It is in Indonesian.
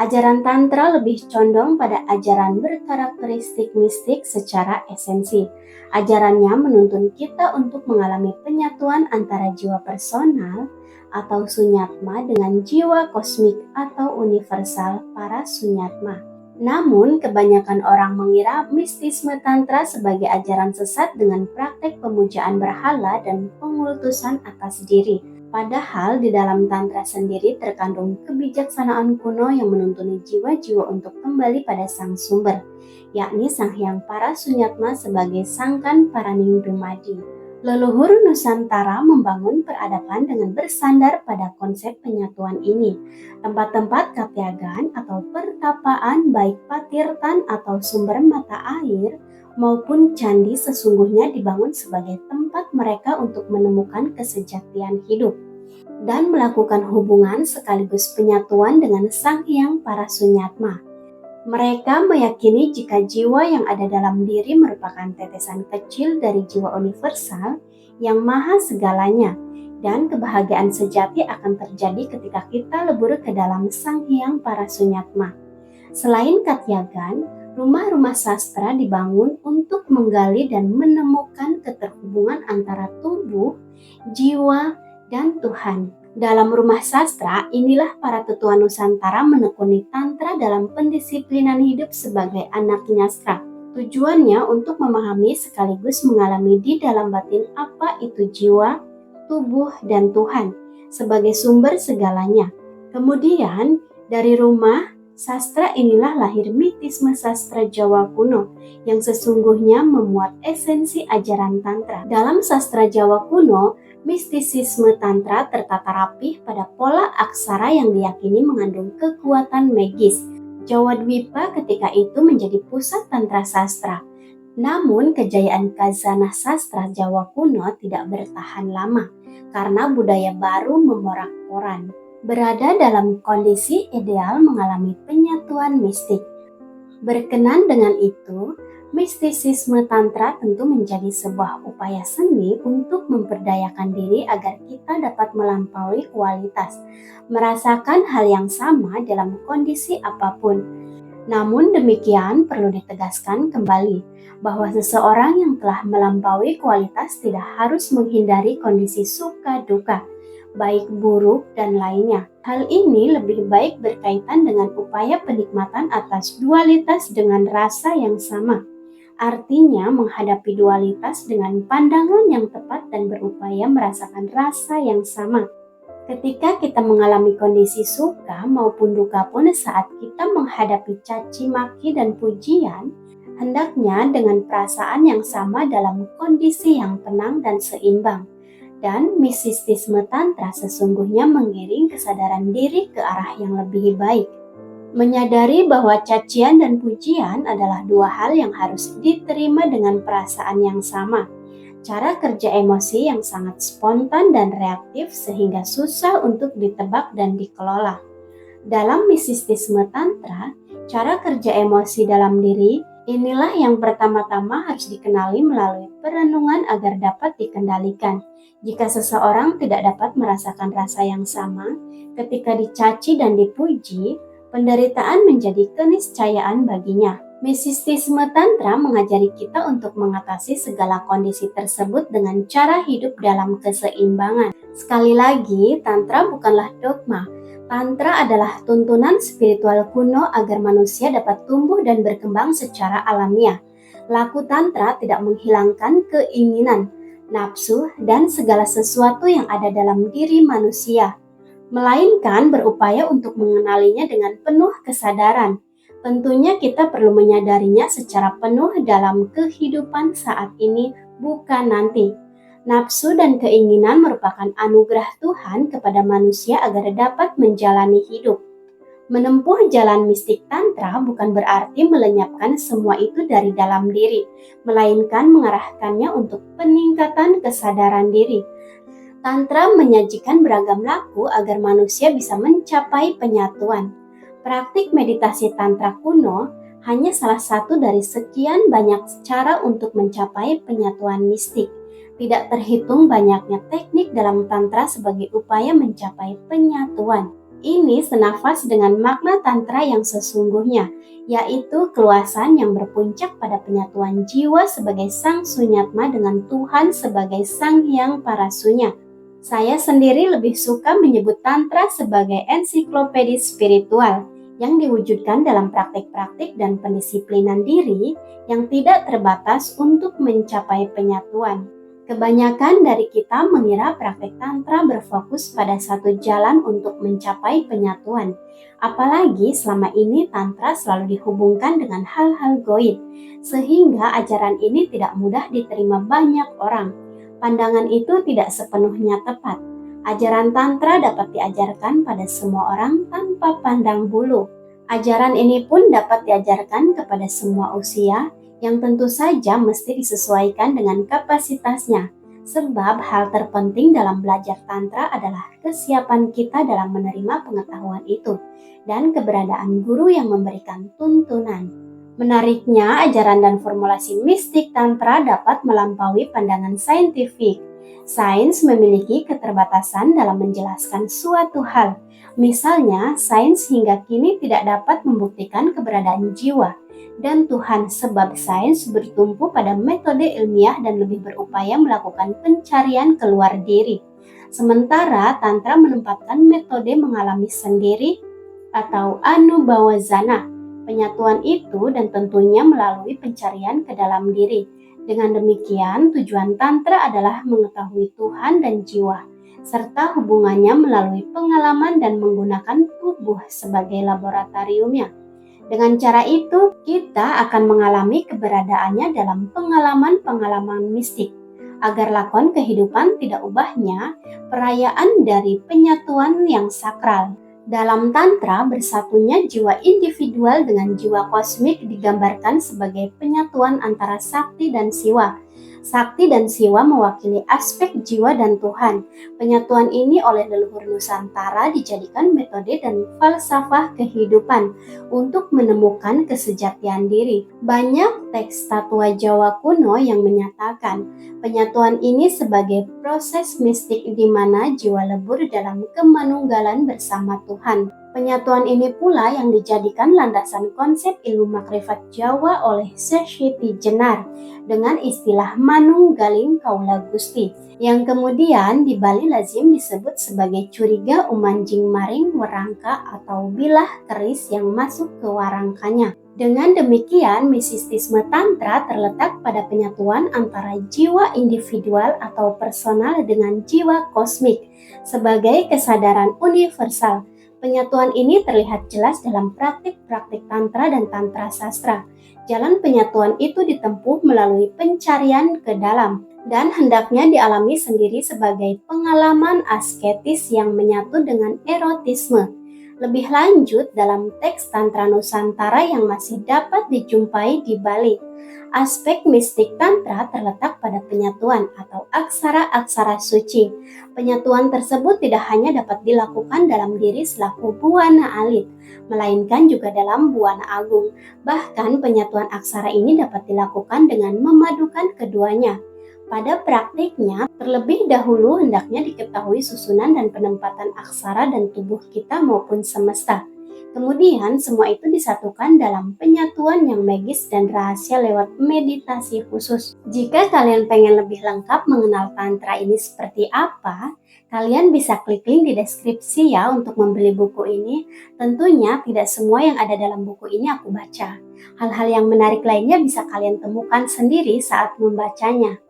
Ajaran Tantra lebih condong pada ajaran berkarakteristik mistik secara esensi. Ajarannya menuntun kita untuk mengalami penyatuan antara jiwa personal atau sunyatma dengan jiwa kosmik atau universal para sunyatma. Namun, kebanyakan orang mengira mistisme Tantra sebagai ajaran sesat dengan praktek pemujaan berhala dan pengultusan atas diri. Padahal di dalam Tantra sendiri terkandung kebijaksanaan kuno yang menuntuni jiwa-jiwa untuk kembali pada sang sumber, yakni Sang Hyang Parasunyatma sebagai Sangkan Paraningdumadi. Leluhur Nusantara membangun peradaban dengan bersandar pada konsep penyatuan ini. Tempat-tempat katyagan atau pertapaan baik patirtan atau sumber mata air maupun candi sesungguhnya dibangun sebagai tempat mereka untuk menemukan kesejatian hidup dan melakukan hubungan sekaligus penyatuan dengan Sang Hyang Parasunyatma. Mereka meyakini jika jiwa yang ada dalam diri merupakan tetesan kecil dari jiwa universal yang maha segalanya, dan kebahagiaan sejati akan terjadi ketika kita lebur ke dalam Sang Hyang Parasunyatma. Selain katyagan, rumah-rumah sastra dibangun untuk menggali dan menemukan keterhubungan antara tubuh, jiwa, dan Tuhan. Dalam rumah sastra, inilah para tetua Nusantara menekuni Tantra dalam pendisiplinan hidup sebagai anak nyastra. Tujuannya untuk memahami sekaligus mengalami di dalam batin apa itu jiwa, tubuh, dan Tuhan sebagai sumber segalanya. Kemudian, dari rumah sastra inilah lahir mitisme sastra Jawa kuno yang sesungguhnya memuat esensi ajaran Tantra. Dalam sastra Jawa kuno, mistisisme Tantra tertata rapih pada pola aksara yang diyakini mengandung kekuatan magis. Jawa Dwipa ketika itu menjadi pusat Tantra sastra. Namun kejayaan khazanah sastra Jawa kuno tidak bertahan lama karena budaya baru memorak-poran. Berada dalam kondisi ideal mengalami penyatuan mistik. Berkenan dengan itu, mistisisme Tantra tentu menjadi sebuah upaya seni untuk memperdayakan diri agar kita dapat melampaui kualitas, merasakan hal yang sama dalam kondisi apapun. Namun demikian perlu ditegaskan kembali bahwa seseorang yang telah melampaui kualitas tidak harus menghindari kondisi suka duka, baik buruk dan lainnya. Hal ini lebih baik berkaitan dengan upaya penikmatan atas dualitas dengan rasa yang sama. Artinya menghadapi dualitas dengan pandangan yang tepat dan berupaya merasakan rasa yang sama. Ketika kita mengalami kondisi suka maupun duka pun saat kita menghadapi caci maki dan pujian, hendaknya dengan perasaan yang sama dalam kondisi yang tenang dan seimbang. Dan mistisisme Tantra sesungguhnya mengiring kesadaran diri ke arah yang lebih baik. Menyadari bahwa cacian dan pujian adalah dua hal yang harus diterima dengan perasaan yang sama. Cara kerja emosi yang sangat spontan dan reaktif sehingga susah untuk ditebak dan dikelola. Dalam mistisisme Tantra, cara kerja emosi dalam diri inilah yang pertama-tama harus dikenali melalui perenungan agar dapat dikendalikan. Jika seseorang tidak dapat merasakan rasa yang sama ketika dicaci dan dipuji, penderitaan menjadi keniscayaan baginya. Mistisisme Tantra mengajari kita untuk mengatasi segala kondisi tersebut dengan cara hidup dalam keseimbangan. Sekali lagi, Tantra bukanlah dogma. Tantra adalah tuntunan spiritual kuno agar manusia dapat tumbuh dan berkembang secara alamiah. Laku Tantra tidak menghilangkan keinginan, nafsu, dan segala sesuatu yang ada dalam diri manusia, melainkan berupaya untuk mengenalinya dengan penuh kesadaran. Tentunya kita perlu menyadarinya secara penuh dalam kehidupan saat ini, bukan nanti. Nafsu dan keinginan merupakan anugerah Tuhan kepada manusia agar dapat menjalani hidup. Menempuh jalan mistik Tantra bukan berarti melenyapkan semua itu dari dalam diri, melainkan mengarahkannya untuk peningkatan kesadaran diri. Tantra menyajikan beragam laku agar manusia bisa mencapai penyatuan. Praktik meditasi Tantra kuno hanya salah satu dari sekian banyak cara untuk mencapai penyatuan mistik. Tidak terhitung banyaknya teknik dalam Tantra sebagai upaya mencapai penyatuan. Ini senafas dengan makna tantra yang sesungguhnya, yaitu keluasan yang berpuncak pada penyatuan jiwa sebagai sang sunyatma dengan Tuhan sebagai sang hyang parasunya. Saya sendiri lebih suka menyebut tantra sebagai ensiklopedi spiritual yang diwujudkan dalam praktik-praktik dan pendisiplinan diri yang tidak terbatas untuk mencapai penyatuan. Kebanyakan dari kita mengira praktik tantra berfokus pada satu jalan untuk mencapai penyatuan. Apalagi selama ini tantra selalu dihubungkan dengan hal-hal goib, sehingga ajaran ini tidak mudah diterima banyak orang. Pandangan itu tidak sepenuhnya tepat. Ajaran tantra dapat diajarkan pada semua orang tanpa pandang bulu. Ajaran ini pun dapat diajarkan kepada semua usia, yang tentu saja mesti disesuaikan dengan kapasitasnya. Sebab hal terpenting dalam belajar tantra adalah kesiapan kita dalam menerima pengetahuan itu dan keberadaan guru yang memberikan tuntunan. Menariknya, ajaran dan formulasi mistik tantra dapat melampaui pandangan saintifik. Sains memiliki keterbatasan dalam menjelaskan suatu hal. Misalnya, sains hingga kini tidak dapat membuktikan keberadaan jiwa dan Tuhan sebab sains bertumpu pada metode ilmiah dan lebih berupaya melakukan pencarian keluar diri. Sementara Tantra menempatkan metode mengalami sendiri atau anubhawazana, penyatuan itu dan tentunya melalui pencarian ke dalam diri. Dengan demikian, tujuan Tantra adalah mengetahui Tuhan dan jiwa, serta hubungannya melalui pengalaman dan menggunakan tubuh sebagai laboratoriumnya. Dengan cara itu, kita akan mengalami keberadaannya dalam pengalaman-pengalaman mistik, agar lakon kehidupan tidak ubahnya perayaan dari penyatuan yang sakral. Dalam Tantra, bersatunya jiwa individual dengan jiwa kosmik digambarkan sebagai penyatuan antara Sakti dan Siwa. Sakti dan Siwa mewakili aspek jiwa dan Tuhan. Penyatuan ini oleh leluhur Nusantara dijadikan metode dan falsafah kehidupan untuk menemukan kesejatian diri. Banyak teks tatua Jawa kuno yang menyatakan penyatuan ini sebagai proses mistik di mana jiwa lebur dalam kemanunggalan bersama Tuhan. Penyatuan ini pula yang dijadikan landasan konsep ilmu makrifat Jawa oleh Seshiti Jenar dengan istilah manunggaling kaula Gusti, yang kemudian di Bali lazim disebut sebagai curiga umanjing maring warangka atau bilah keris yang masuk ke warangkanya. Dengan demikian, mistisisme Tantra terletak pada penyatuan antara jiwa individual atau personal dengan jiwa kosmik sebagai kesadaran universal. Penyatuan ini terlihat jelas dalam praktik-praktik Tantra dan Tantra Sastra. Jalan penyatuan itu ditempuh melalui pencarian ke dalam dan hendaknya dialami sendiri sebagai pengalaman asketis yang menyatu dengan erotisme. Lebih lanjut dalam teks Tantra Nusantara yang masih dapat dijumpai di Bali. Aspek mistik Tantra terletak pada penyatuan atau aksara-aksara suci. Penyatuan tersebut tidak hanya dapat dilakukan dalam diri selaku buana alit, melainkan juga dalam buana agung. Bahkan penyatuan aksara ini dapat dilakukan dengan memadukan keduanya. Pada praktiknya, terlebih dahulu hendaknya diketahui susunan dan penempatan aksara dan tubuh kita maupun semesta. Kemudian semua itu disatukan dalam penyatuan yang magis dan rahasia lewat meditasi khusus. Jika kalian pengen lebih lengkap mengenal Tantra ini seperti apa, kalian bisa klik link di deskripsi ya untuk membeli buku ini. Tentunya tidak semua yang ada dalam buku ini aku baca. Hal-hal yang menarik lainnya bisa kalian temukan sendiri saat membacanya.